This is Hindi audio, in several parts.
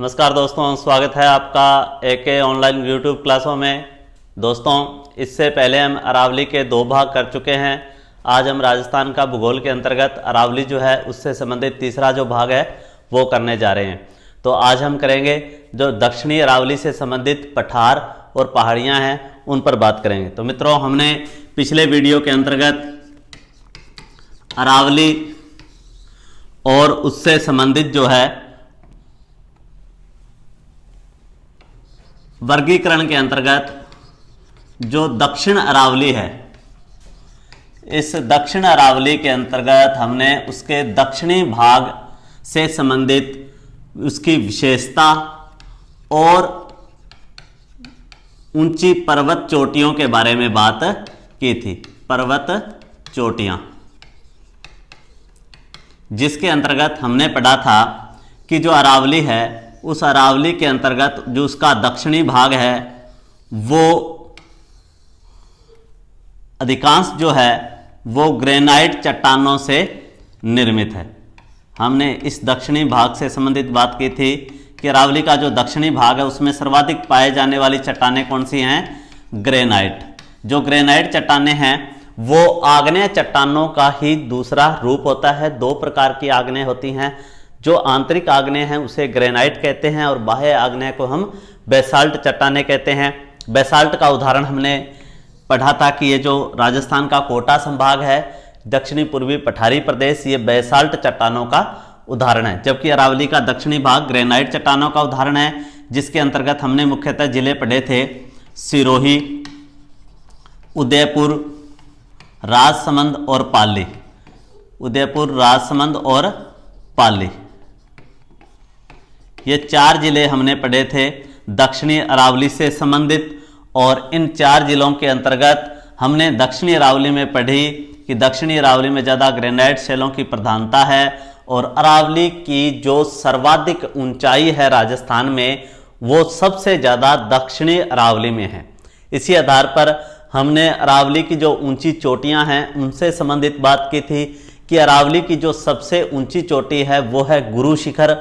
नमस्कार दोस्तों, स्वागत है आपका एके ऑनलाइन यूट्यूब क्लासों में। दोस्तों, इससे पहले हम अरावली के 2 भाग कर चुके हैं। आज हम राजस्थान का भूगोल के अंतर्गत अरावली जो है उससे संबंधित तीसरा जो भाग है वो करने जा रहे हैं। तो आज हम करेंगे जो दक्षिणी अरावली से संबंधित पठार और पहाड़ियाँ हैं उन पर बात करेंगे। तो मित्रों, हमने पिछले वीडियो के अंतर्गत अरावली और उससे संबंधित जो है वर्गीकरण के अंतर्गत जो दक्षिण अरावली है, इस दक्षिण अरावली के अंतर्गत हमने उसके दक्षिणी भाग से संबंधित उसकी विशेषता और ऊंची पर्वत चोटियों के बारे में बात की थी। पर्वत चोटियां, जिसके अंतर्गत हमने पढ़ा था कि जो अरावली है उस अरावली के अंतर्गत जो उसका दक्षिणी भाग है वो अधिकांश जो है वो ग्रेनाइट चट्टानों से निर्मित है। हमने इस दक्षिणी भाग से संबंधित बात की थी कि अरावली का जो दक्षिणी भाग है उसमें सर्वाधिक पाए जाने वाली चट्टानें कौन सी हैं? ग्रेनाइट। जो ग्रेनाइट चट्टानें हैं वो आग्नेय चट्टानों का ही दूसरा रूप होता है। 2 प्रकार की आग्नेय होती हैं। जो आंतरिक आग्नेय हैं उसे ग्रेनाइट कहते हैं और बाह्य आग्नेय को हम बेसाल्ट चट्टानें कहते हैं। बेसाल्ट का उदाहरण हमने पढ़ा था कि ये जो राजस्थान का कोटा संभाग है, दक्षिणी पूर्वी पठारी प्रदेश, ये बेसाल्ट चट्टानों का उदाहरण है, जबकि अरावली का दक्षिणी भाग ग्रेनाइट चट्टानों का उदाहरण है, जिसके अंतर्गत हमने मुख्यतः जिले पढ़े थे सिरोही, उदयपुर, राजसमंद और पाली। उदयपुर, राजसमंद और पाली, ये 4 जिले हमने पढ़े थे दक्षिणी अरावली से संबंधित। और इन 4 जिलों के अंतर्गत हमने दक्षिणी अरावली में पढ़ी कि दक्षिणी अरावली में ज़्यादा ग्रेनाइट शैलों की प्रधानता है और अरावली की जो सर्वाधिक ऊंचाई है राजस्थान में वो सबसे ज़्यादा दक्षिणी अरावली में है। इसी आधार पर हमने अरावली की जो ऊंची चोटियां हैं उनसे संबंधित बात की थी कि अरावली की जो सबसे ऊंची चोटी है वो है गुरु शिखर,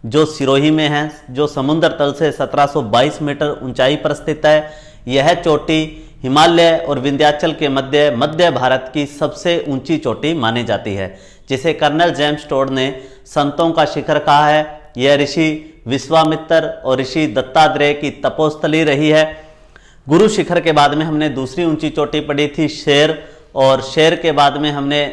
जो सिरोही में है, जो समुद्र तल से 1722 मीटर ऊंचाई पर स्थित है। यह चोटी हिमालय और विंध्याचल के मध्य भारत की सबसे ऊंची चोटी मानी जाती है, जिसे कर्नल जेम्स टोड ने संतों का शिखर कहा है। यह ऋषि विश्वामित्र और ऋषि दत्तात्रेय की तपोस्थली रही है। गुरु शिखर के बाद में हमने दूसरी ऊंची चोटी पढ़ी थी शेर, और शेर के बाद में हमने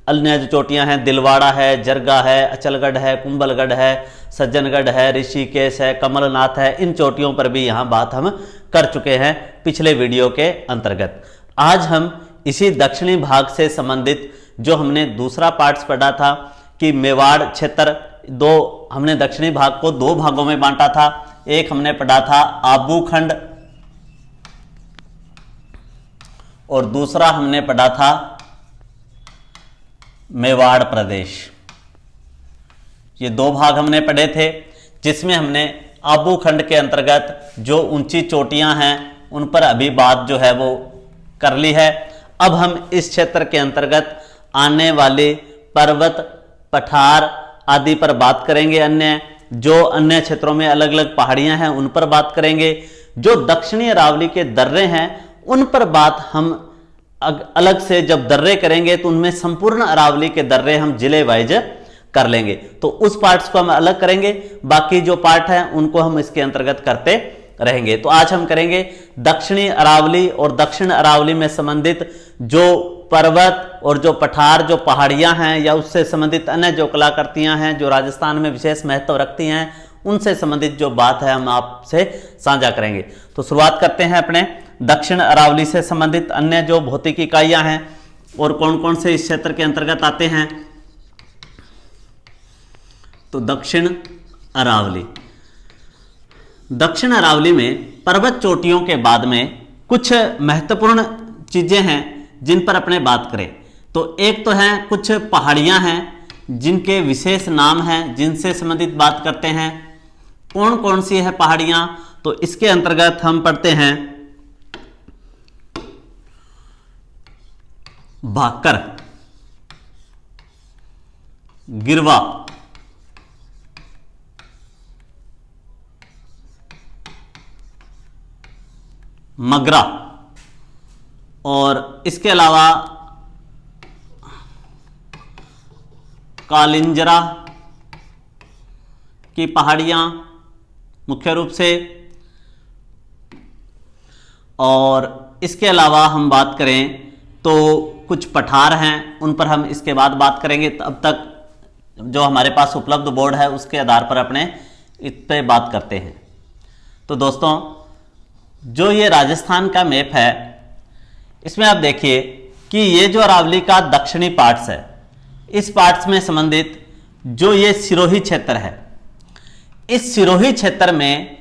अन्य जो चोटियां हैं दिलवाड़ा है, जरगा है, अचलगढ़ है, कुंभलगढ़ है, सज्जनगढ़ है, ऋषिकेश है, कमलनाथ है। इन चोटियों पर भी यहाँ बात हम कर चुके हैं पिछले वीडियो के अंतर्गत। आज हम इसी दक्षिणी भाग से संबंधित जो हमने दूसरा पार्ट्स पढ़ा था कि मेवाड़ क्षेत्र, हमने दक्षिणी भाग को 2 भागों में बांटा था। एक हमने पढ़ा था आबू खंड और दूसरा हमने पढ़ा था मेवाड़ प्रदेश। ये 2 भाग हमने पढ़े थे, जिसमें हमने आबू खंड के अंतर्गत जो ऊंची चोटियां हैं उन पर अभी बात जो है वो कर ली है। अब हम इस क्षेत्र के अंतर्गत आने वाले पर्वत, पठार आदि पर बात करेंगे। अन्य क्षेत्रों में अलग अलग पहाड़ियां हैं उन पर बात करेंगे। जो दक्षिणी अरावली के दर्रे हैं उन पर बात हम अलग से जब दर्रे करेंगे तो उनमें संपूर्ण अरावली के दर्रे हम जिले वाइज कर लेंगे, तो उस पार्ट्स को हम अलग करेंगे। बाकी जो पार्ट हैं उनको हम इसके अंतर्गत करते रहेंगे। तो आज हम करेंगे दक्षिणी अरावली और दक्षिण अरावली में संबंधित जो पर्वत और जो पठार, जो पहाड़ियां हैं या उससे संबंधित अन्य जो कलाकृतियां हैं जो राजस्थान में विशेष महत्व रखती हैं, उनसे संबंधित जो बात है हम आपसे साझा करेंगे। तो शुरुआत करते हैं अपने दक्षिण अरावली से संबंधित अन्य जो भौतिक इकाइयां हैं और कौन कौन से इस क्षेत्र के अंतर्गत आते हैं। तो दक्षिण अरावली, दक्षिण अरावली में पर्वत चोटियों के बाद में कुछ महत्वपूर्ण चीजें हैं जिन पर अपने बात करें। तो एक तो है कुछ पहाड़ियां हैं जिनके विशेष नाम हैं, जिनसे संबंधित बात करते हैं। कौन कौन सी है पहाड़ियां? तो इसके अंतर्गत हम पढ़ते हैं भाकर, गिरवा, मगरा, और इसके अलावा कालिंजरा की पहाड़ियां मुख्य रूप से, और इसके अलावा हम बात करें तो कुछ पठार हैं, उन पर हम इसके बाद बात करेंगे। तब तक जो हमारे पास उपलब्ध बोर्ड है उसके आधार पर अपने इस पे बात करते हैं। तो दोस्तों, जो ये राजस्थान का मैप है, इसमें आप देखिए कि ये जो अरावली का दक्षिणी पार्ट्स है, इस पार्ट्स में संबंधित जो ये सिरोही क्षेत्र है, इस सिरोही क्षेत्र में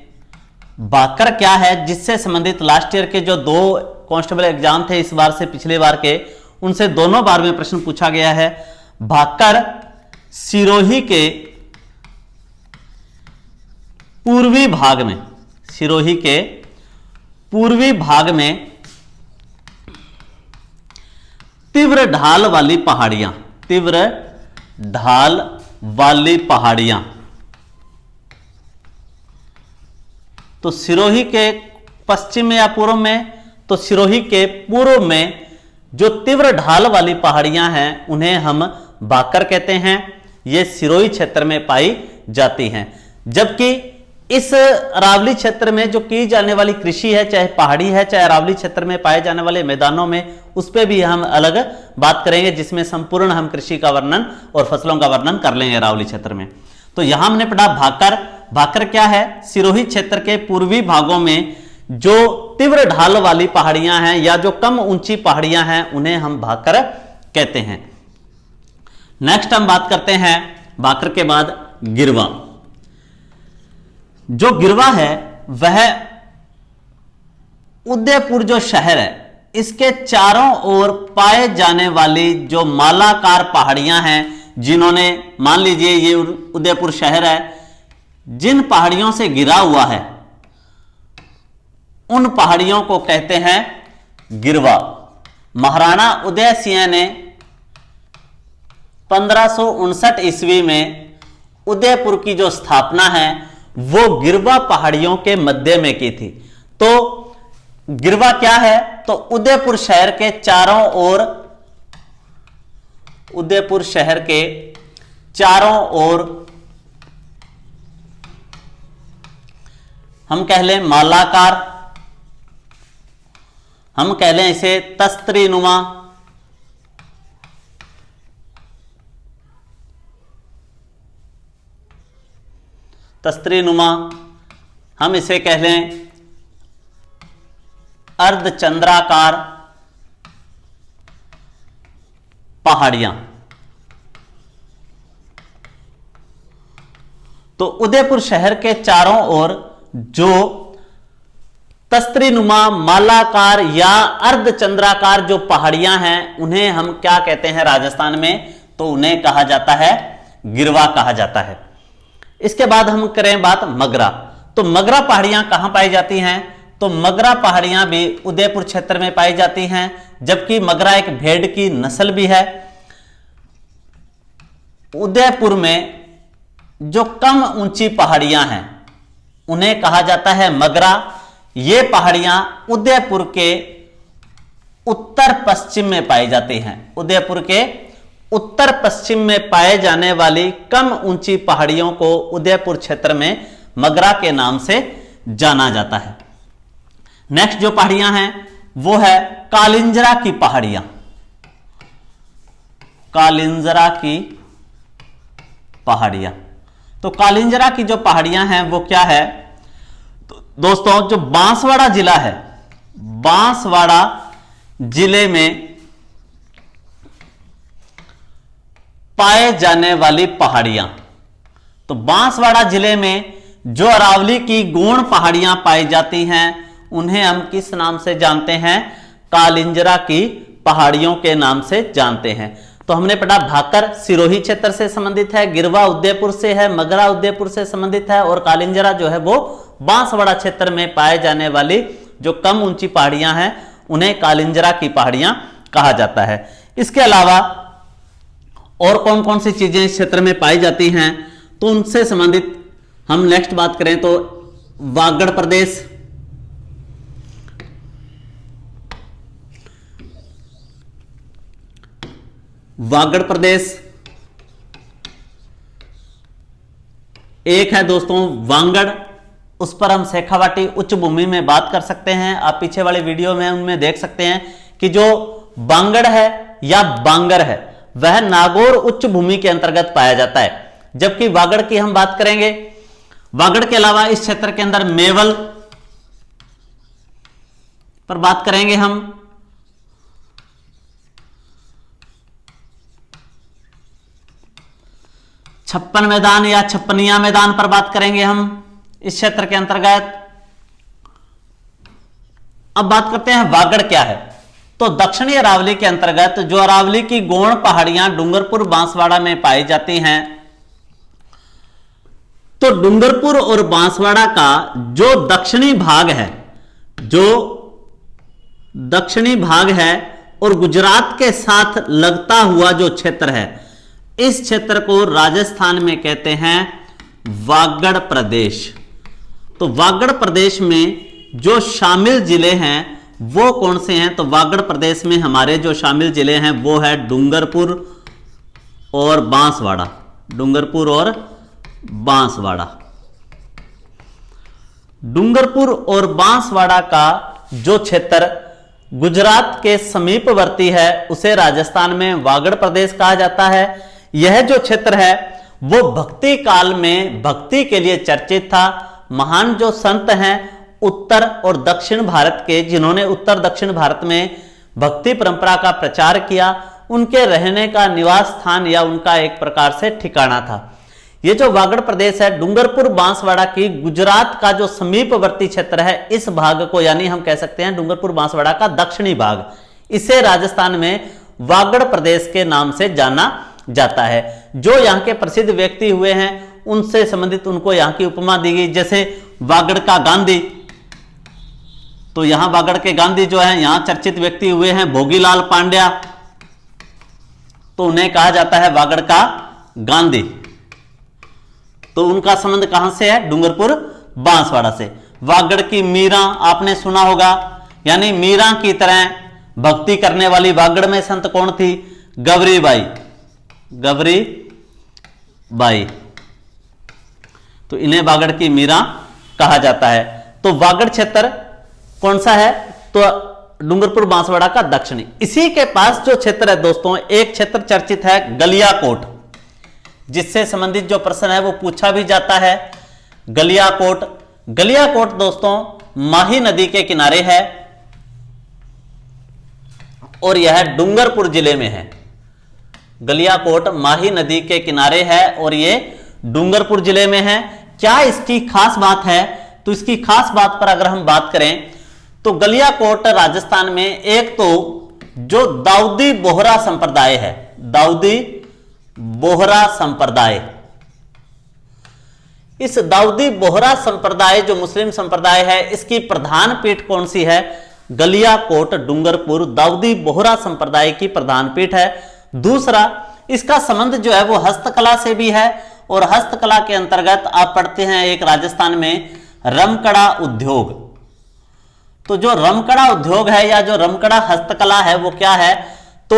भाकर क्या है, जिससे संबंधित लास्ट ईयर के जो 2 कांस्टेबल एग्जाम थे इस बार से पिछले बार के, उनसे दोनों बार में प्रश्न पूछा गया है। भाकर सिरोही के पूर्वी भाग में, सिरोही के पूर्वी भाग में तीव्र ढाल वाली पहाड़ियां, तीव्र ढाल वाली पहाड़ियां, तो सिरोही के पश्चिम में या पूर्व में, तो सिरोही के पूर्व में जो तीव्र ढाल वाली पहाड़ियां हैं उन्हें हम भाकर कहते हैं। ये सिरोही क्षेत्र में पाई जाती हैं। जबकि इस अरावली क्षेत्र में जो की जाने वाली कृषि है, चाहे पहाड़ी है चाहे अरावली क्षेत्र में पाए जाने वाले मैदानों में, उस पर भी हम अलग बात करेंगे, जिसमें संपूर्ण हम कृषि का वर्णन और फसलों का वर्णन कर लेंगे अरावली क्षेत्र में। तो यहां हमने पढ़ा भाकर। भाकर क्या है? सिरोही क्षेत्र के पूर्वी भागों में जो तीव्र ढाल वाली पहाड़ियां हैं या जो कम ऊंची पहाड़ियां हैं उन्हें हम भाकर कहते हैं। नेक्स्ट हम बात करते हैं भाकर के बाद गिरवा। जो गिरवा है वह उदयपुर जो शहर है इसके चारों ओर पाए जाने वाली जो मालाकार पहाड़ियां हैं, जिन्होंने मान लीजिए ये उदयपुर शहर है, जिन पहाड़ियों से घिरा हुआ है उन पहाड़ियों को कहते हैं गिरवा। महाराणा उदय सिंह ने 1559 ईस्वी में उदयपुर की जो स्थापना है वो गिरवा पहाड़ियों के मध्य में की थी। तो गिरवा क्या है? तो उदयपुर शहर के चारों ओर, उदयपुर शहर के चारों ओर हम कह लें मालाकार, हम कह लें इसे तस्त्री नुमा, तस्त्री नुमा, हम इसे कह लें अर्धचंद्राकार पहाड़ियां। तो उदयपुर शहर के चारों ओर जो तस्त्रीनुमा, मालाकार या अर्धचंद्राकार जो पहाड़ियां हैं उन्हें हम क्या कहते हैं राजस्थान में? तो उन्हें कहा जाता है गिरवा कहा जाता है। इसके बाद हम करें बात मगरा। तो मगरा पहाड़ियां कहां पाई जाती हैं? तो मगरा पहाड़ियां भी उदयपुर क्षेत्र में पाई जाती हैं, जबकि मगरा एक भेड़ की नस्ल भी है। उदयपुर में जो कम ऊंची पहाड़ियां हैं उन्हें कहा जाता है मगरा। ये पहाड़ियां उदयपुर के उत्तर पश्चिम में पाई जाती हैं। उदयपुर के उत्तर पश्चिम में पाए जाने वाली कम ऊंची पहाड़ियों को उदयपुर क्षेत्र में मगरा के नाम से जाना जाता है। नेक्स्ट जो पहाड़ियां हैं वो है कालिंजरा की पहाड़ियां। कालिंजरा की पहाड़ियां, तो कालिंजरा की जो पहाड़ियां हैं वो क्या है? तो दोस्तों, जो बांसवाड़ा जिला है, बांसवाड़ा जिले में पाए जाने वाली पहाड़ियां। तो बांसवाड़ा जिले में जो अरावली की गौण पहाड़ियां पाई जाती हैं उन्हें हम किस नाम से जानते हैं? कालिंजरा की पहाड़ियों के नाम से जानते हैं। तो हमने पढ़ा भाकर सिरोही क्षेत्र से संबंधित है, गिरवा उदयपुर से है, मगरा उदयपुर से संबंधित है, और कालिंजरा जो है वो बांसवाड़ा क्षेत्र में पाए जाने वाली जो कम ऊंची पहाड़ियां हैं उन्हें कालिंजरा की पहाड़ियां कहा जाता है। इसके अलावा और कौन कौन सी चीजें इस क्षेत्र में पाई जाती हैं तो उनसे संबंधित हम नेक्स्ट बात करें तो वागड़ प्रदेश, वागड़ प्रदेश, एक है दोस्तों वांगड़, उस पर हम शेखावाटी उच्च भूमि में बात कर सकते हैं। आप पीछे वाले वीडियो में उनमें देख सकते हैं कि जो बांगड़ है या बांगर है वह नागौर उच्च भूमि के अंतर्गत पाया जाता है, जबकि वागड़ की हम बात करेंगे। वागड़ के अलावा इस क्षेत्र के अंदर मेवल पर बात करेंगे हम, छप्पन मैदान या छप्पनिया मैदान पर बात करेंगे हम इस क्षेत्र के अंतर्गत। अब बात करते हैं वागड़ क्या है। तो दक्षिणी अरावली के अंतर्गत जो अरावली की गौण पहाड़ियां डूंगरपुर बांसवाड़ा में पाई जाती हैं, तो डूंगरपुर और बांसवाड़ा का जो दक्षिणी भाग है, जो दक्षिणी भाग है और गुजरात के साथ लगता हुआ जो क्षेत्र है, इस क्षेत्र को राजस्थान में कहते हैं वागड़ प्रदेश। तो वागड़ प्रदेश में जो शामिल जिले हैं वो कौन से हैं? तो वागड़ प्रदेश में हमारे जो शामिल जिले हैं वो है डूंगरपुर और बांसवाड़ा। डूंगरपुर और बांसवाड़ा। डूंगरपुर और बांसवाड़ा का जो क्षेत्र गुजरात के समीपवर्ती है उसे राजस्थान में वागड़ प्रदेश कहा जाता है। यह जो क्षेत्र है वो भक्ति काल में भक्ति के लिए चर्चित था। महान जो संत हैं उत्तर और दक्षिण भारत के, जिन्होंने उत्तर दक्षिण भारत में भक्ति परंपरा का प्रचार किया, उनके रहने का निवास स्थान या उनका एक प्रकार से ठिकाना था। ये जो वागड़ प्रदेश है डूंगरपुर बांसवाड़ा की गुजरात का जो समीपवर्ती क्षेत्र है, इस भाग को यानी हम कह सकते हैं डूंगरपुर बांसवाड़ा का दक्षिणी भाग, इसे राजस्थान में वागड़ प्रदेश के नाम से जाना जाता है। जो यहाँ के प्रसिद्ध व्यक्ति हुए हैं उनसे संबंधित उनको यहाँ की उपमा दी गई, जैसे वागड़ का गांधी। तो यहां वागड़ के गांधी जो है यहां चर्चित व्यक्ति हुए हैं भोगीलाल पांड्या, तो उन्हें कहा जाता है वागड़ का गांधी। तो उनका संबंध कहां से है? डूंगरपुर बांसवाड़ा से। वागड़ की मीरा आपने सुना होगा, यानी मीरा की तरह भक्ति करने वाली वागड़ में संत कौन थी? गवरी बाई। गवरी बाई, तो इन्हें वागड़ की मीरा कहा जाता है। तो वागड़ क्षेत्र कौन सा है? तो डूंगरपुर बांसवाड़ा का दक्षिणी। इसी के पास जो क्षेत्र है दोस्तों, एक क्षेत्र चर्चित है गलियाकोट, जिससे संबंधित जो प्रश्न है वो पूछा भी जाता है। गलियाकोट, गलियाकोट दोस्तों माही नदी के किनारे है और यह डूंगरपुर जिले में है। गलियाकोट माही नदी के किनारे है और ये डूंगरपुर जिले में है। क्या इसकी खास बात है? तो इसकी खास बात पर अगर हम बात करें तो गलियाकोट राजस्थान में एक तो जो दाऊदी बोहरा संप्रदाय है, दाऊदी बोहरा संप्रदाय, इस दाऊदी बोहरा संप्रदाय जो मुस्लिम संप्रदाय है, इसकी प्रधान पीठ कौन सी है? गलियाकोट डूंगरपुर दाऊदी बोहरा संप्रदाय की प्रधान पीठ है। दूसरा, इसका संबंध जो है वो हस्तकला से भी है और हस्तकला के अंतर्गत आप पढ़ते हैं एक राजस्थान में रमकड़ा उद्योग। तो जो रमकड़ा उद्योग है या जो रमकड़ा हस्तकला है वो क्या है? तो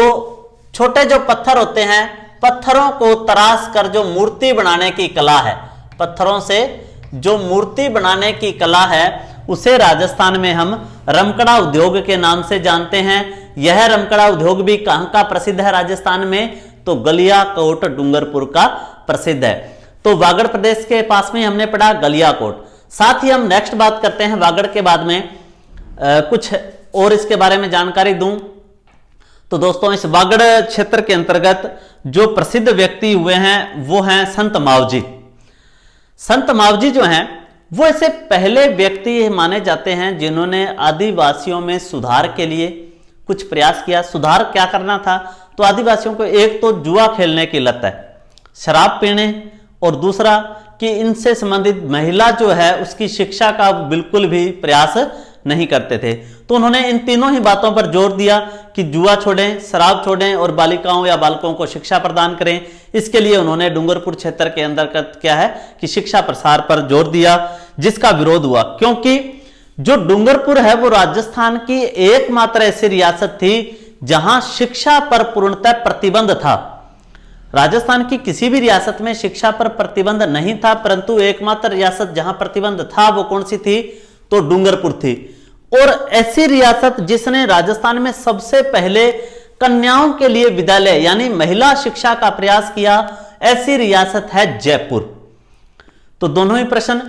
छोटे जो पत्थर होते हैं, पत्थरों को तराश कर जो मूर्ति बनाने की कला है, पत्थरों से जो मूर्ति बनाने की कला है उसे राजस्थान में हम रमकड़ा उद्योग के नाम से जानते हैं। यह रमकड़ा उद्योग भी कहां का प्रसिद्ध है राजस्थान में? तो गलियाकोट डूंगरपुर का प्रसिद्ध है। तो वागड़ प्रदेश के पास में हमने पढ़ा गलियाकोट। साथ ही हम नेक्स्ट बात करते हैं वागड़ के बाद में कुछ और इसके बारे में जानकारी दूं तो दोस्तों इस वागड़ क्षेत्र के अंतर्गत जो प्रसिद्ध व्यक्ति हुए हैं वो हैं संत मावजी। संत मावजी जो हैं वो ऐसे पहले व्यक्ति माने जाते हैं जिन्होंने आदिवासियों में सुधार के लिए कुछ प्रयास किया। सुधार क्या करना था? तो आदिवासियों को एक तो जुआ खेलने की लत है, शराब पीने, और दूसरा कि इनसे संबंधित महिला जो है उसकी शिक्षा का बिल्कुल भी प्रयास नहीं करते थे। तो उन्होंने इन तीनों ही बातों पर जोर दिया कि जुआ छोड़ें, शराब छोड़ें और बालिकाओं या बालकों को शिक्षा प्रदान करें। इसके लिए उन्होंने डूंगरपुर क्षेत्र के अंतर्गत क्या है कि शिक्षा प्रसार पर जोर दिया, जिसका विरोध हुआ, क्योंकि जो डूंगरपुर है वो राजस्थान की एकमात्र ऐसी रियासत थी जहां शिक्षा पर पूर्णतः प्रतिबंध था। राजस्थान की किसी भी रियासत में शिक्षा पर प्रतिबंध नहीं था, परंतु एकमात्र रियासत जहां प्रतिबंध था वो कौन सी थी? तो डूंगरपुर थी। और ऐसी रियासत जिसने राजस्थान में सबसे पहले कन्याओं के लिए विद्यालय यानी महिला शिक्षा का प्रयास किया, ऐसी रियासत है जयपुर। तो दोनों ही प्रश्न,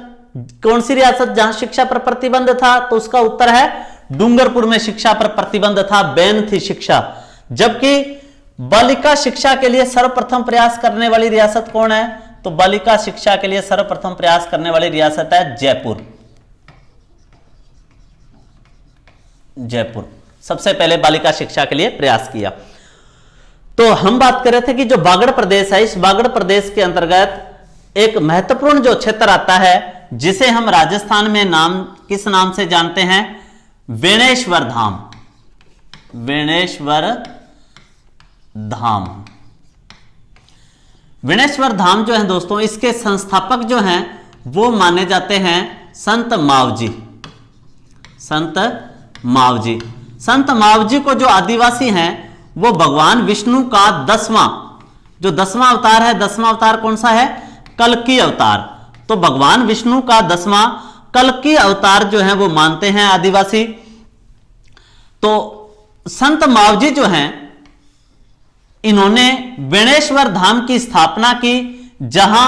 कौन सी रियासत जहां शिक्षा पर प्रतिबंध था? तो उसका उत्तर है डूंगरपुर में शिक्षा पर प्रतिबंध था, बैन थी शिक्षा। जबकि बालिका शिक्षा के लिए सर्वप्रथम प्रयास करने वाली रियासत कौन है? तो बालिका शिक्षा के लिए सर्वप्रथम प्रयास करने वाली रियासत है जयपुर। जयपुर सबसे पहले बालिका शिक्षा के लिए प्रयास किया। तो हम बात कर रहे थे कि जो बागड़ प्रदेश है, इस बागड़ प्रदेश के अंतर्गत एक महत्वपूर्ण जो क्षेत्र आता है जिसे हम राजस्थान में किस नाम से जानते हैं? वेणेश्वर धाम। वेणेश्वर धाम। वेणेश्वर धाम जो है दोस्तों, इसके संस्थापक जो हैं वो माने जाते हैं संत मावजी। संत मावजी। संत मावजी को जो आदिवासी हैं वो भगवान विष्णु का 10वां अवतार है। 10वां अवतार कौन सा है? कल्कि अवतार। तो भगवान विष्णु का 10वां कल्कि अवतार जो है वो मानते हैं आदिवासी। तो संत मावजी जो हैं इन्होंने वेणेश्वर धाम की स्थापना की, जहां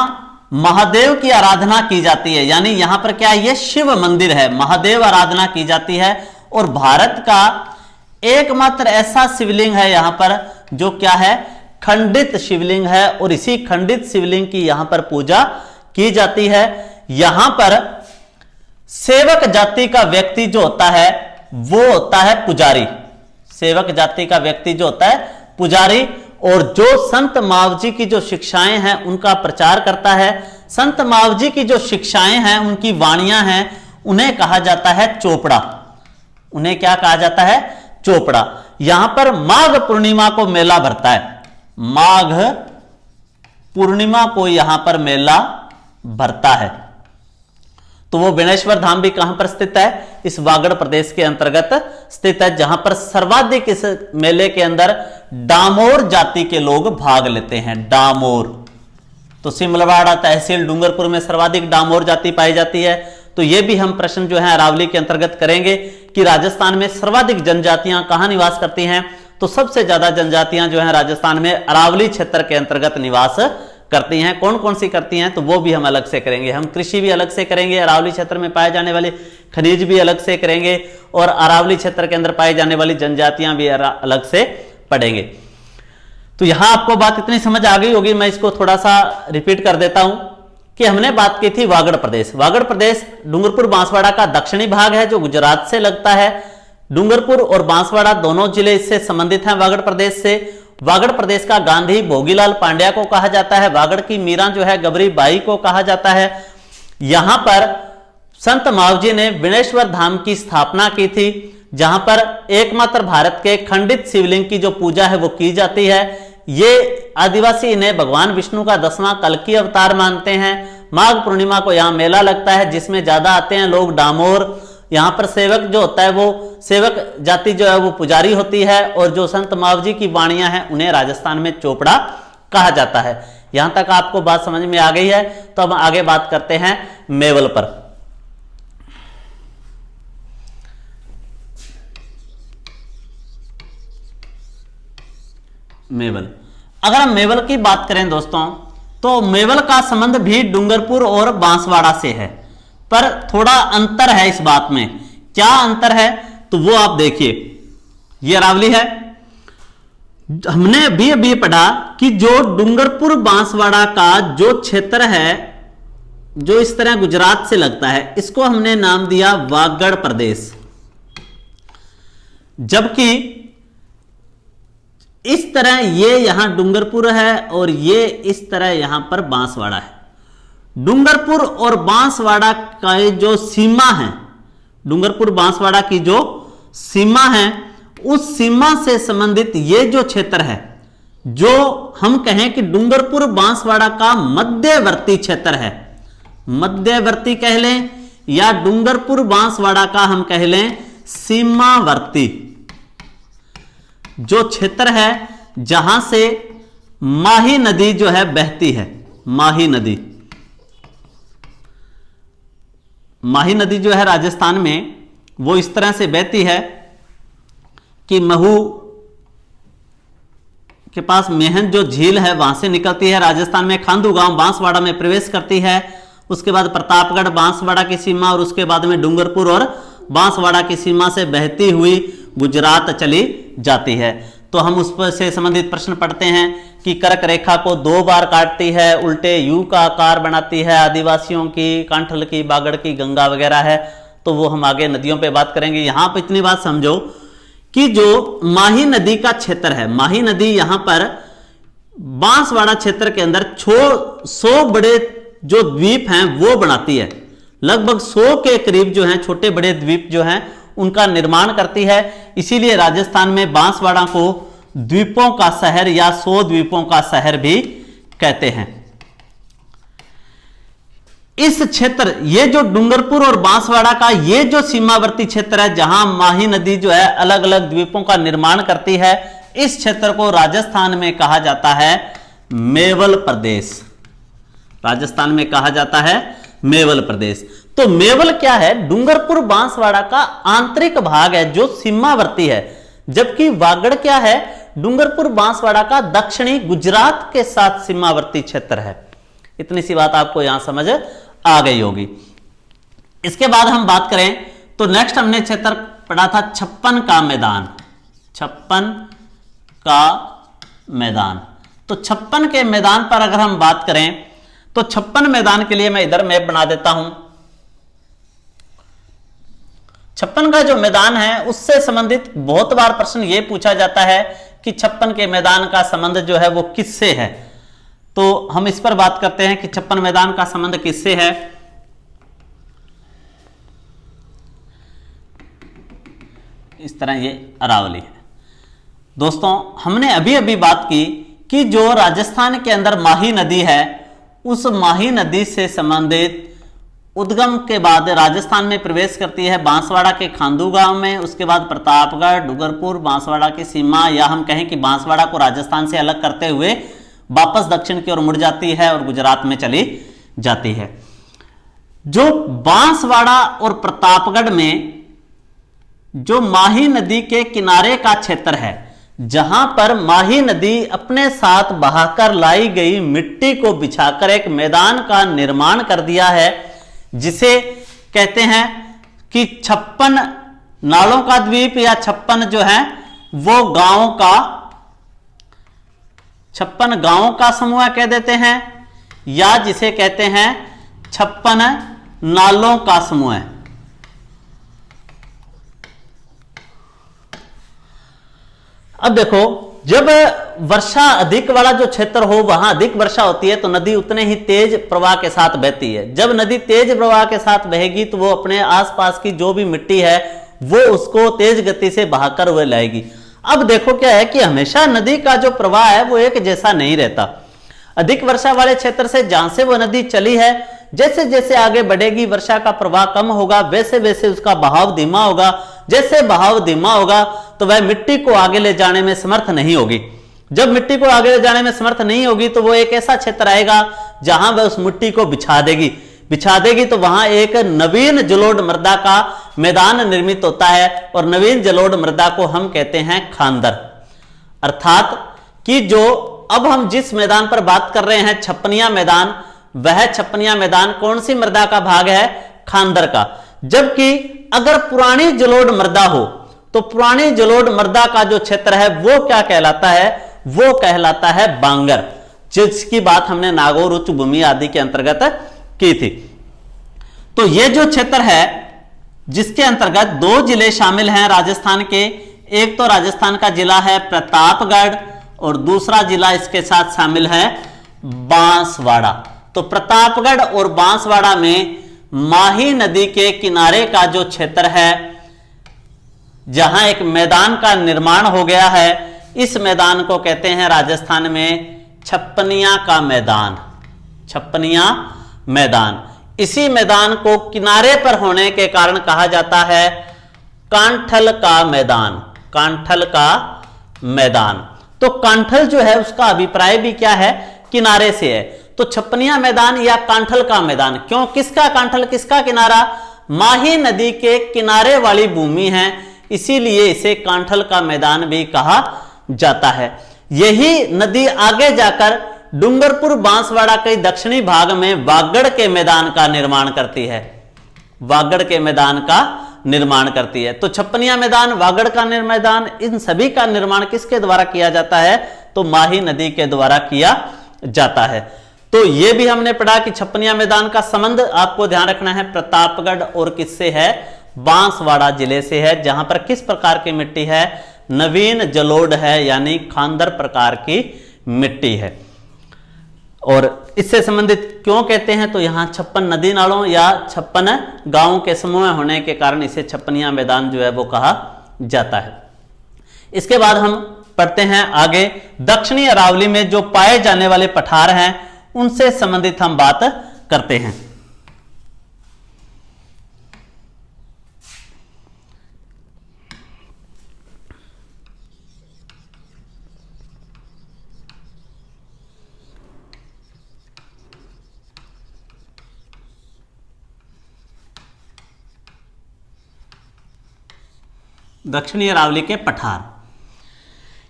महादेव की आराधना की जाती है। यानी यहां पर क्या है? ये शिव मंदिर है, महादेव आराधना की जाती है। और भारत का एकमात्र ऐसा शिवलिंग है यहां पर जो क्या है? खंडित शिवलिंग है। और इसी खंडित शिवलिंग की यहां पर पूजा की जाती है। यहां पर सेवक जाति का व्यक्ति जो होता है वो होता है पुजारी। सेवक जाति का व्यक्ति जो होता है पुजारी। और जो संत मावजी की जो शिक्षाएं हैं उनका प्रचार करता है। संत मावजी की जो शिक्षाएं हैं, उनकी वाणियां हैं, उन्हें कहा जाता है चोपड़ा। उन्हें क्या कहा जाता है? चोपड़ा। यहां पर माघ पूर्णिमा को मेला भरता है। माघ पूर्णिमा को यहां पर मेला भरता है। तो वो वेणेश्वर धाम भी कहां पर स्थित है? इस बागड़ प्रदेश के अंतर्गत स्थित है, जहां पर सर्वाधिक इस मेले के अंदर डामोर जाति के लोग भाग लेते हैं। डामोर। तो सिमलवाड़ा तहसील डूंगरपुर में सर्वाधिक डामोर जाति पाई जाती है। तो ये भी हम प्रश्न जो है अरावली के अंतर्गत करेंगे कि राजस्थान में सर्वाधिक जनजातियां कहां निवास करती हैं। तो सबसे ज्यादा जनजातियां जो है राजस्थान में अरावली क्षेत्र के अंतर्गत निवास करती हैं। कौन कौन सी करती हैं तो वो भी हम अलग से करेंगे। हम कृषि भी अलग से करेंगे, अरावली क्षेत्र में पाए जाने वाले खनिज भी अलग से करेंगे, और अरावली क्षेत्र के अंदर पाई जाने वाली जनजातियां भी अलग से पढ़ेंगे। तो यहां आपको बात इतनी समझ आ गई होगी, मैं इसको थोड़ा सा रिपीट कर देता हूं कि हमने बात की थी वागड़ प्रदेश। वागड़ प्रदेश डूंगरपुर बांसवाड़ा का दक्षिणी भाग है जो गुजरात से लगता है। डूंगरपुर और बांसवाड़ा दोनों जिले इससे संबंधित हैं वागड़ प्रदेश से। वागड़ प्रदेश का गांधी भोगीलाल पांड्या को कहा जाता है। वागड़ की मीरा जो है गबरी बाई को कहा जाता है। यहां पर संत मावजी ने वेणेश्वर धाम की स्थापना की थी, जहां पर एकमात्र भारत के खंडित शिवलिंग की जो पूजा है वो की जाती है। ये आदिवासी इन्हें भगवान विष्णु का 10वां कल्कि अवतार मानते हैं। माघ पूर्णिमा को यहाँ मेला लगता है जिसमें ज्यादा आते हैं लोग डामोर। यहाँ पर सेवक जो होता है वो सेवक जाति जो है वो पुजारी होती है, और जो संत मावजी की वाणियां हैं उन्हें राजस्थान में चोपड़ा कहा जाता है। यहां तक आपको बात समझ में आ गई है। तो अब आगे बात करते हैं मेवल पर। मेवल, अगर हम मेवल की बात करें दोस्तों, तो मेवल का संबंध भी डूंगरपुर और बांसवाड़ा से है, पर थोड़ा अंतर है इस बात में। क्या अंतर है तो वो आप देखिए। ये अरावली है। हमने अभी पढ़ा कि जो डूंगरपुर बांसवाड़ा का जो क्षेत्र है जो इस तरह गुजरात से लगता है, इसको हमने नाम दिया वागड़ प्रदेश। जबकि इस तरह ये यहां डूंगरपुर है और ये इस तरह यहां पर बांसवाड़ा है। डूंगरपुर और बांसवाड़ा का जो सीमा है, डूंगरपुर बांसवाड़ा की जो सीमा है, उस सीमा से संबंधित ये जो क्षेत्र है, जो हम कहें कि डूंगरपुर बांसवाड़ा का मध्यवर्ती क्षेत्र है, मध्यवर्ती कह लें या डूंगरपुर बांसवाड़ा का हम कह लें सीमावर्ती। जो क्षेत्र है जहां से माही नदी जो है बहती है, माही नदी, माही नदी जो है राजस्थान में वो इस तरह से बहती है कि महू के पास मेहन जो झील है वहां से निकलती है, राजस्थान में खांदू गांव बांसवाड़ा में प्रवेश करती है, उसके बाद प्रतापगढ़ बांसवाड़ा की सीमा और उसके बाद में डूंगरपुर और बांसवाड़ा की सीमा से बहती हुई गुजरात चली जाती है। तो हम उस पर से संबंधित प्रश्न पढ़ते हैं कि कर्क रेखा को 2 बार काटती है, उल्टे यू का आकार बनाती है, आदिवासियों की, कांठल की, बागड़ की, गंगा वगैरह है। तो वो हम आगे नदियों पे बात करेंगे। यहां पर इतनी बात समझो कि जो माही नदी का क्षेत्र है, माही नदी यहां पर बांसवाड़ा क्षेत्र के अंदर 100 बड़े जो द्वीप हैं वो बनाती है, लगभग 100 के करीब जो हैं छोटे बड़े द्वीप जो हैं उनका निर्माण करती है। इसीलिए राजस्थान में बांसवाड़ा को द्वीपों का शहर या 100 द्वीपों का शहर भी कहते हैं। इस क्षेत्र, ये जो डूंगरपुर और बांसवाड़ा का ये जो सीमावर्ती क्षेत्र है जहां माही नदी जो है अलग अलग द्वीपों का निर्माण करती है, इस क्षेत्र को राजस्थान में कहा जाता है मेवल प्रदेश। राजस्थान में कहा जाता है मेवल प्रदेश। तो मेवल क्या है? डूंगरपुर बांसवाड़ा का आंतरिक भाग है जो सीमावर्ती है, जबकि वागड़ क्या है? डूंगरपुर बांसवाड़ा का दक्षिणी गुजरात के साथ सीमावर्ती क्षेत्र है। इतनी सी बात आपको यहां समझ आ गई होगी। इसके बाद हम बात करें तो नेक्स्ट हमने क्षेत्र पढ़ा था 56 का मैदान, 56 का मैदान। तो 56 के मैदान पर अगर हम बात करें तो 56 मैदान के लिए मैं इधर मैप बना देता हूं। 56 का जो मैदान है उससे संबंधित बहुत बार प्रश्न यह पूछा जाता है कि 56 के मैदान का संबंध जो है वो किससे है। तो हम इस पर बात करते हैं कि 56 मैदान का संबंध किससे है। इस तरह ये अरावली है। दोस्तों हमने अभी अभी बात की कि जो राजस्थान के अंदर माही नदी है, उस माही नदी से संबंधित उद्गम के बाद राजस्थान में प्रवेश करती है बांसवाड़ा के खांदू गांव में, उसके बाद प्रतापगढ़, डूंगरपुर, बांसवाड़ा की सीमा, या हम कहें कि बांसवाड़ा को राजस्थान से अलग करते हुए वापस दक्षिण की ओर मुड़ जाती है और गुजरात में चली जाती है। जो बांसवाड़ा और प्रतापगढ़ में जो माही नदी के किनारे का क्षेत्र है, जहां पर माही नदी अपने साथ बहाकर लाई गई मिट्टी को बिछाकर एक मैदान का निर्माण कर दिया है, जिसे कहते हैं कि 56 नालों का द्वीप या 56 जो है वो गांवों का, 56 गांवों का समूह कह देते हैं, या जिसे कहते हैं 56 नालों का समूह। अब देखो, जब वर्षा अधिक वाला जो क्षेत्र हो वहां अधिक वर्षा होती है तो नदी उतने ही तेज प्रवाह के साथ बहती है। जब नदी तेज प्रवाह के साथ बहेगी तो वो अपने आसपास की जो भी मिट्टी है वो उसको तेज गति से बहाकर हुए लाएगी। अब देखो क्या है कि हमेशा नदी का जो प्रवाह है वो एक जैसा नहीं रहता। अधिक वर्षा वाले क्षेत्र से जहां से वो नदी चली है, जैसे जैसे आगे बढ़ेगी वर्षा का प्रवाह कम होगा, वैसे वैसे उसका बहाव धीमा होगा। जैसे बहाव धीमा होगा तो वह मिट्टी को आगे ले जाने में समर्थ नहीं होगी। जब मिट्टी को आगे ले जाने में समर्थ नहीं होगी तो वो एक ऐसा क्षेत्र आएगा जहां वह उस मिट्टी को बिछा देगी तो वहां एक नवीन जलोढ़ मृदा का मैदान निर्मित होता है, और नवीन जलोढ़ मृदा को हम कहते हैं खांदर। अर्थात कि जो अब हम जिस मैदान पर बात कर रहे हैं छपनिया मैदान, वह छपनिया मैदान कौन सी मृदा का भाग है? खांदर का। जबकि अगर पुरानी जलोढ़ मृदा हो तो पुरानी जलोढ़ मृदा का जो क्षेत्र है वो क्या कहलाता है? वो कहलाता है बांगर, जिसकी बात हमने नागौर उच्च भूमि आदि के अंतर्गत की थी। तो ये जो क्षेत्र है जिसके अंतर्गत 2 जिले शामिल हैं राजस्थान के, एक तो राजस्थान का जिला है प्रतापगढ़ और दूसरा जिला इसके साथ शामिल है बांसवाड़ा। तो प्रतापगढ़ और बांसवाड़ा में माही नदी के किनारे का जो क्षेत्र है जहां एक मैदान का निर्माण हो गया है, इस मैदान को कहते हैं राजस्थान में छपनिया का मैदान। छपनिया मैदान। इसी मैदान को किनारे पर होने के कारण कहा जाता है कांठल का मैदान। कांठल का मैदान। तो कांठल जो है उसका अभिप्राय भी क्या है, किनारे से है। तो छपनिया मैदान या कांठल का मैदान, क्यों, किसका कांठल, किसका किनारा, माही नदी के किनारे वाली भूमि है, इसीलिए इसे कांठल का मैदान भी कहा जाता है। यही नदी आगे जाकर डूंगरपुर बांसवाड़ा के दक्षिणी भाग में वागड़ के मैदान का निर्माण करती है, वागड़ के मैदान का निर्माण करती है। तो छपनिया मैदान, वागड़ का मैदान, इन सभी का निर्माण किसके द्वारा किया जाता है, तो माही नदी के द्वारा किया जाता है। तो यह भी हमने पढ़ा कि छपनिया मैदान का संबंध आपको ध्यान रखना है प्रतापगढ़ और किससे है, बांसवाड़ा जिले से है, जहां पर किस प्रकार की मिट्टी है, नवीन जलोढ़ है, यानी खांदर प्रकार की मिट्टी है। और इससे संबंधित क्यों कहते हैं, तो यहां 56 नदी नालों या 56 गांवों के समूह होने के कारण इसे छपनिया मैदान जो है वो कहा जाता है। इसके बाद हम पढ़ते हैं आगे, दक्षिणी अरावली में जो पाए जाने वाले पठार हैं उनसे संबंधित हम बात करते हैं। दक्षिणी अरावली के पठार,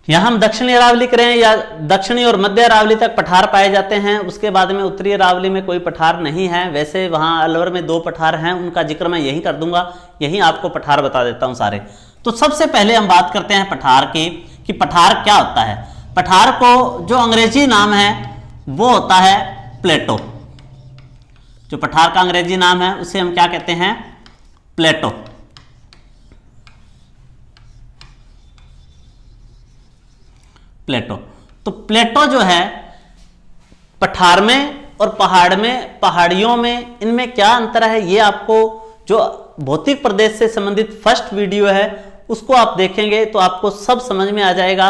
यहां हम दक्षिणी अरावली करें या दक्षिणी और मध्य अरावली तक पठार पाए जाते हैं, उसके बाद में उत्तरी अरावली में कोई पठार नहीं है। वैसे वहां अलवर में 2 पठार हैं, उनका जिक्र मैं यहीं कर दूंगा, यहीं आपको पठार बता देता हूं सारे। तो सबसे पहले हम बात करते हैं पठार की, कि पठार क्या होता है। पठार को जो अंग्रेजी नाम है वो होता है प्लेटो, जो पठार का अंग्रेजी नाम है उसे हम क्या कहते हैं, प्लेटो। प्लेटो, तो प्लेटो जो है पठार में और पहाड़ में, पहाड़ियों में, इनमें क्या अंतर है, ये आपको जो भौतिक प्रदेश से संबंधित फर्स्ट वीडियो है उसको आप देखेंगे तो आपको सब समझ में आ जाएगा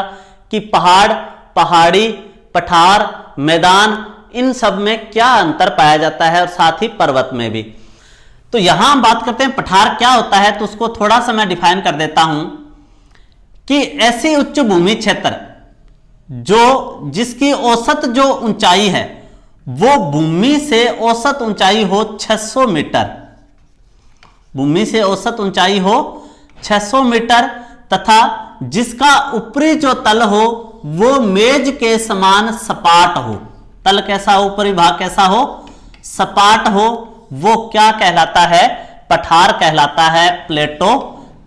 कि पहाड़, पहाड़ी, पठार, मैदान, इन सब में क्या अंतर पाया जाता है, और साथ ही पर्वत में भी। तो यहां हम बात करते हैं पठार क्या होता है, तो उसको थोड़ा सा मैं डिफाइन कर देता हूं कि ऐसी उच्च भूमि क्षेत्र जो जिसकी औसत जो ऊंचाई है वो भूमि से औसत ऊंचाई हो 600 मीटर, भूमि से औसत ऊंचाई हो 600 मीटर, तथा जिसका ऊपरी जो तल हो वो मेज के समान सपाट हो। तल कैसा हो, ऊपरी भाग कैसा हो, सपाट हो, वो क्या कहलाता है, पठार कहलाता है, प्लेटो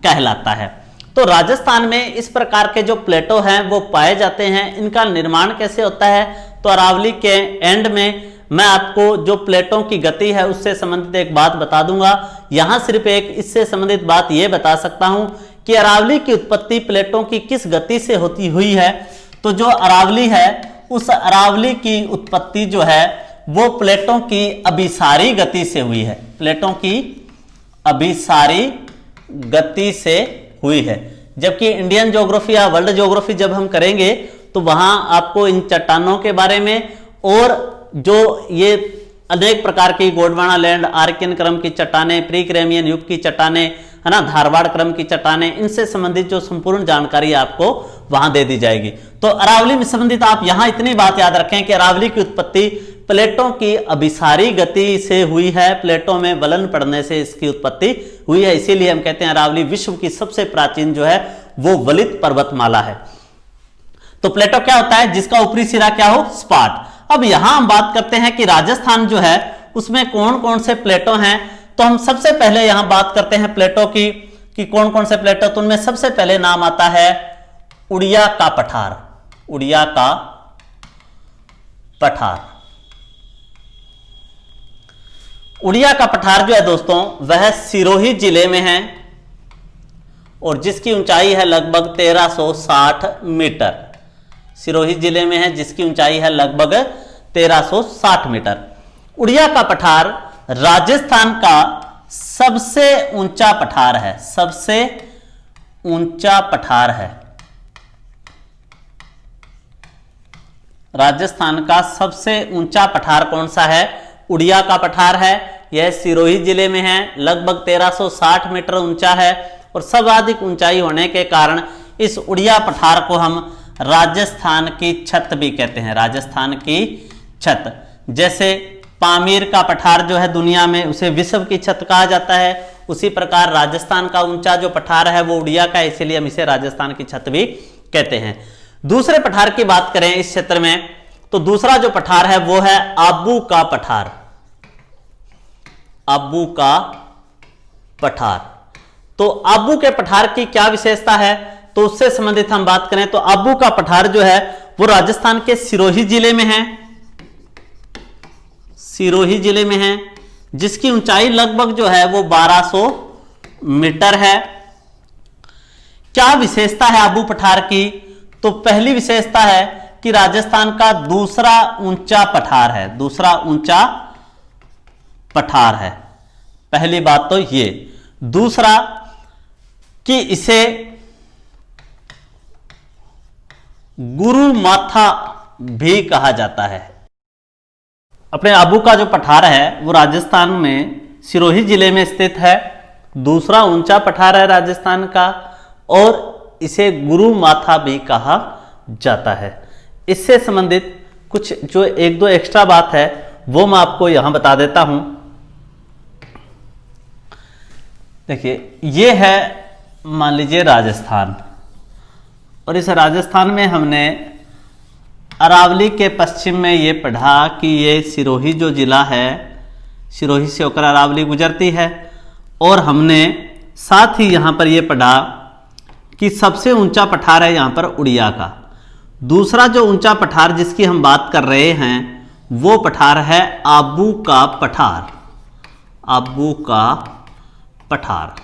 कहलाता है। तो राजस्थान में इस प्रकार के जो प्लेटो हैं वो पाए जाते हैं। इनका निर्माण कैसे होता है, तो अरावली के एंड में मैं आपको जो प्लेटों की गति है उससे संबंधित एक बात बता दूंगा। यहां सिर्फ एक इससे संबंधित बात यह बता सकता हूं कि अरावली की उत्पत्ति प्लेटों की किस गति से होती हुई है। तो जो अरावली है उस अरावली की उत्पत्ति जो है वो प्लेटों की अभिसारी गति से हुई है, प्लेटों की अभिसारी गति से हुई है। जबकि इंडियन ज्योग्राफी या वर्ल्ड ज्योग्राफी जब हम करेंगे तो वहां आपको इन चट्टानों के बारे में और जो ये अनेक प्रकार की गोंडवाना लैंड, आर्कियन क्रम की चट्टानें, प्री क्रेमियन युग की चट्टानें, है ना, धारवाड़ क्रम की चट्टानें, इनसे संबंधित जो संपूर्ण जानकारी आपको वहां दे दी जाएगी। तो अरावली में संबंधित आप यहां इतनी बात याद रखें कि अरावली की उत्पत्ति प्लेटों की अभिसारी गति से हुई है, प्लेटों में वलन पड़ने से इसकी उत्पत्ति हुई है। इसीलिए हम कहते हैं अरावली विश्व की सबसे प्राचीन जो है वो वलित पर्वतमाला है। तो प्लेटो क्या होता है, जिसका ऊपरी सिरा क्या हो, सपाट। अब यहां हम बात करते हैं कि राजस्थान जो है उसमें कौन कौन से प्लेटो हैं। तो हम सबसे पहले यहां बात करते हैं प्लेटो की कि कौन कौन से प्लेटो। तो उनमें सबसे पहले नाम आता है उड़िया का पठार, उड़िया का पठार। उड़िया का पठार जो है दोस्तों वह सिरोही जिले में है और जिसकी ऊंचाई है लगभग 1360 मीटर। सिरोही जिले में है जिसकी ऊंचाई है लगभग 1360 मीटर। उड़िया का पठार राजस्थान का सबसे ऊंचा पठार है, सबसे ऊंचा पठार है। राजस्थान का सबसे ऊंचा पठार कौन सा है, उड़िया का पठार है। यह सिरोही जिले में है, लगभग 1360 मीटर ऊंचा है और सर्वाधिक ऊंचाई होने के कारण इस उड़िया पठार को हम राजस्थान की छत भी कहते हैं, राजस्थान की छत। जैसे पामीर का पठार जो है दुनिया में उसे विश्व की छत कहा जाता है, उसी प्रकार राजस्थान का ऊंचा जो पठार है वो उड़िया का, इसीलिए हम इसे राजस्थान की छत भी कहते हैं। दूसरे पठार की बात करें इस क्षेत्र में, तो दूसरा जो पठार है वो है आबू का पठार, आबू का पठार। तो आबू के पठार की क्या विशेषता है, तो उससे संबंधित हम बात करें तो आबू का पठार जो है वो राजस्थान के सिरोही जिले में है, सिरोही जिले में है, जिसकी ऊंचाई लगभग जो है वो 1200 मीटर है। क्या विशेषता है आबू पठार की, तो पहली विशेषता है कि राजस्थान का दूसरा ऊंचा पठार है, दूसरा ऊंचा पठार है, पहली बात तो ये। दूसरा कि इसे गुरु माथा भी कहा जाता है। अपने आबू का जो पठार है वो राजस्थान में सिरोही जिले में स्थित है, दूसरा ऊंचा पठार है राजस्थान का, और इसे गुरु माथा भी कहा जाता है। इससे संबंधित कुछ जो एक दो एक्स्ट्रा बात है वो मैं आपको यहां बता देता हूं। देखिए ये है मान लीजिए राजस्थान, और इस राजस्थान में हमने अरावली के पश्चिम में ये पढ़ा कि ये सिरोही जो जिला है, सिरोही से होकर अरावली गुजरती है, और हमने साथ ही यहाँ पर ये पढ़ा कि सबसे ऊंचा पठार है यहाँ पर उड़िया का। दूसरा जो ऊंचा पठार जिसकी हम बात कर रहे हैं वो पठार है आबू का पठार, आबू का पठार।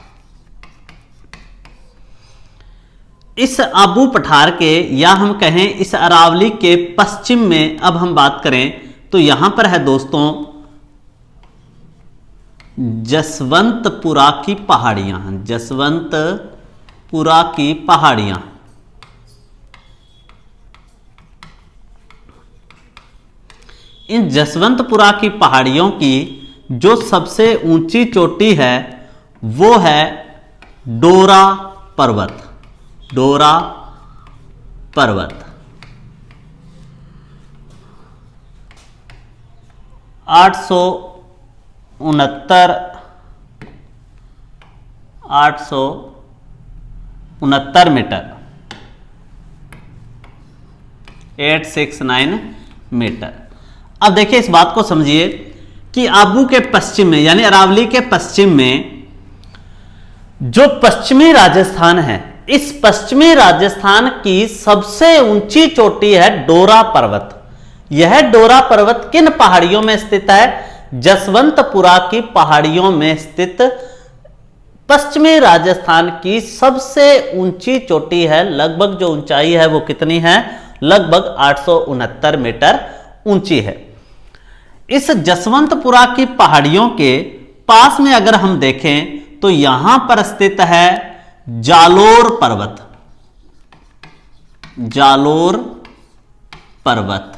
इस आबू पठार के, या हम कहें इस अरावली के पश्चिम में अब हम बात करें तो यहां पर है दोस्तों जसवंतपुरा की पहाड़ियां, जसवंतपुरा की पहाड़ियां। इन जसवंतपुरा की पहाड़ियों की जो सबसे ऊंची चोटी है वो है डोरा पर्वत, डोरा पर्वत। 869 मीटर, 869 मीटर। अब देखिए इस बात को समझिए कि आबू के पश्चिम में यानी अरावली के पश्चिम में जो पश्चिमी राजस्थान है, इस पश्चिमी राजस्थान की सबसे ऊंची चोटी है डोरा पर्वत। यह डोरा पर्वत किन पहाड़ियों में स्थित है? जसवंतपुरा की पहाड़ियों में स्थित पश्चिमी राजस्थान की सबसे ऊंची चोटी है। लगभग जो ऊंचाई है वो कितनी है? लगभग 869 मीटर ऊंची है। इस जसवंतपुरा की पहाड़ियों के पास में अगर हम देखें तो यहां पर स्थित है जालोर पर्वत, जालोर पर्वत।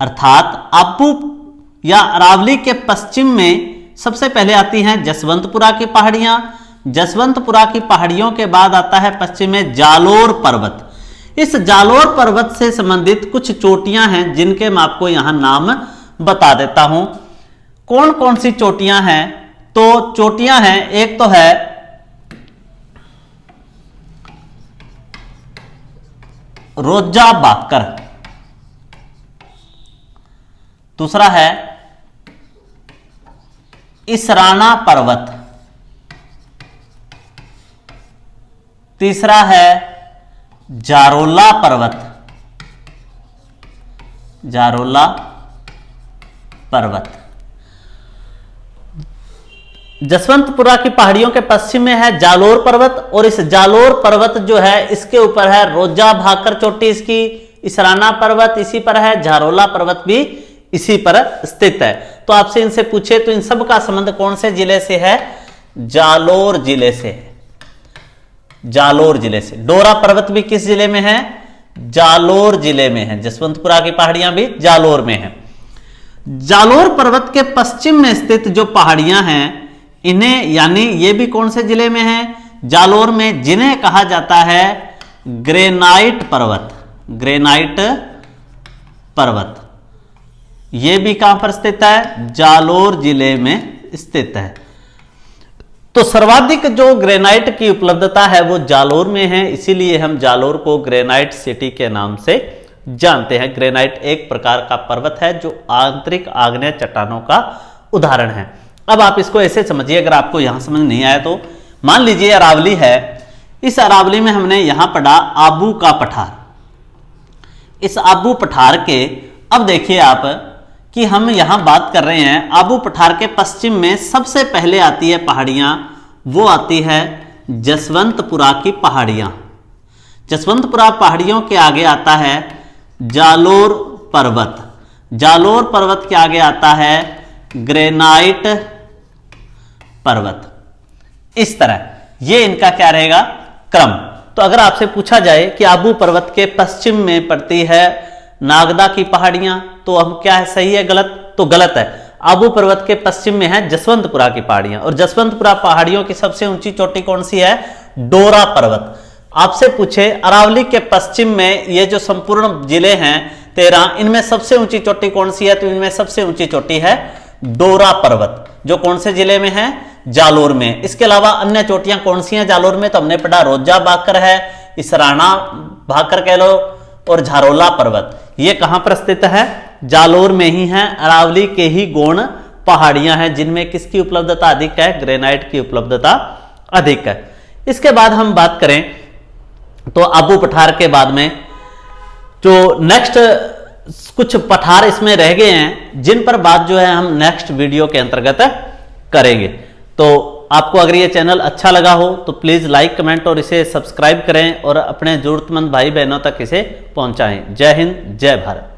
अर्थात आबू या अरावली के पश्चिम में सबसे पहले आती हैं जसवंतपुरा की पहाड़ियां। जसवंतपुरा की पहाड़ियों के बाद आता है पश्चिम में जालोर पर्वत। इस जालोर पर्वत से संबंधित कुछ चोटियां हैं जिनके मैं आपको यहां नाम बता देता हूं। कौन कौन सी चोटियां हैं? तो चोटियां हैं, एक तो है रोजा बाकर, दूसरा है इसराना पर्वत, तीसरा है जारोला पर्वत, जारोला पर्वत। जसवंतपुरा की पहाड़ियों के पश्चिम में है जालोर पर्वत, और इस जालोर पर्वत जो है इसके ऊपर है रोजा भाकर चोटी इसकी, इसराना पर्वत इसी पर है, जारोला पर्वत भी इसी पर स्थित है। तो आपसे इनसे पूछे तो इन सब का संबंध कौन से जिले से है? जालोर जिले से, जालोर जिले से। डोरा पर्वत भी किस जिले में है? जालोर जिले में है। जसवंतपुरा की पहाड़ियां भी जालोर में है। जालोर पर्वत के पश्चिम में स्थित जो पहाड़ियां हैं इन्हें, यानी ये भी कौन से जिले में है? जालोर में जिन्हें कहा जाता है ग्रेनाइट पर्वत। ग्रेनाइट पर्वत यह भी कहां पर स्थित है? जालोर जिले में स्थित है। तो सर्वाधिक जो ग्रेनाइट की उपलब्धता है वो जालोर में है, इसीलिए हम जालोर को ग्रेनाइट सिटी के नाम से जानते हैं। ग्रेनाइट एक प्रकार का पर्वत है जो आंतरिक आग्नेय चट्टानों का उदाहरण है। अब आप इसको ऐसे समझिए, अगर आपको यहां समझ नहीं आया तो मान लीजिए अरावली है, इस अरावली में हमने यहां पढ़ा आबू का पठार। इस आबू पठार के, अब देखिए आप कि हम यहां बात कर रहे हैं आबू पठार के पश्चिम में सबसे पहले आती है पहाड़ियां, वो आती है जसवंतपुरा की पहाड़ियां। जसवंतपुरा पहाड़ियों के आगे आता है जालोर पर्वत। जालोर पर्वत के आगे आता है ग्रेनाइट पर्वत। इस तरह ये इनका क्या रहेगा? क्रम। तो अगर आपसे पूछा जाए कि आबू पर्वत के पश्चिम में पड़ती है नागदा की पहाड़ियां, तो हम क्या है, सही है गलत? तो गलत है। आबू पर्वत के पश्चिम में है जसवंतपुरा की पहाड़ियां, और जसवंतपुरा पहाड़ियों की सबसे ऊंची चोटी कौन सी है? डोरा पर्वत। आपसे पूछे अरावली के पश्चिम में ये जो संपूर्ण जिले हैं 13, इनमें सबसे ऊंची चोटी कौन सी है? तो इनमें सबसे ऊंची चोटी है डोरा पर्वत, जो कौन से जिले में है? जालोर में। इसके अलावा अन्य चोटियां कौन सी हैं जालोर में? तो हमने पढ़ा रोजा भाकर है, इसराना भाकर कह लो, और झारोला पर्वत। ये कहां पर स्थित है? जालोर में ही है। अरावली के ही गौण पहाड़ियां हैं जिनमें किसकी उपलब्धता अधिक है? ग्रेनाइट की उपलब्धता अधिक है। इसके बाद हम बात करें तो आबू पठार के बाद में जो नेक्स्ट कुछ पठार इसमें रह गए हैं, जिन पर बात जो है हम नेक्स्ट वीडियो के अंतर्गत करेंगे। तो आपको अगर ये चैनल अच्छा लगा हो तो प्लीज लाइक, कमेंट और इसे सब्सक्राइब करें और अपने जरूरतमंद भाई बहनों तक इसे पहुंचाएं। जय हिंद, जय भारत।